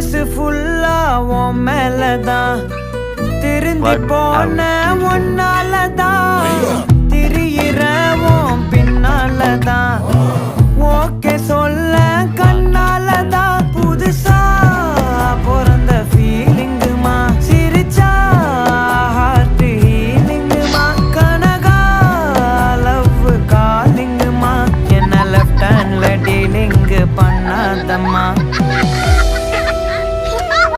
மனசு ஃபுல்லா உன் மேலதான் திருந்தி போன ஒன்னாலதான் திரியிற உன் பின்னாலதான் ஓகே சொல்ல கண்ணாலதான் புதுசா பிறந்த ஃபீலிங்குமா சிரிச்சா ஹார்ட் ஹீலிங்குமா கனகா லவ் காலிங்குமா என்ன லெஃப்ட் ஹேண்ட்ல டீலிங் பண்ணாதம்மா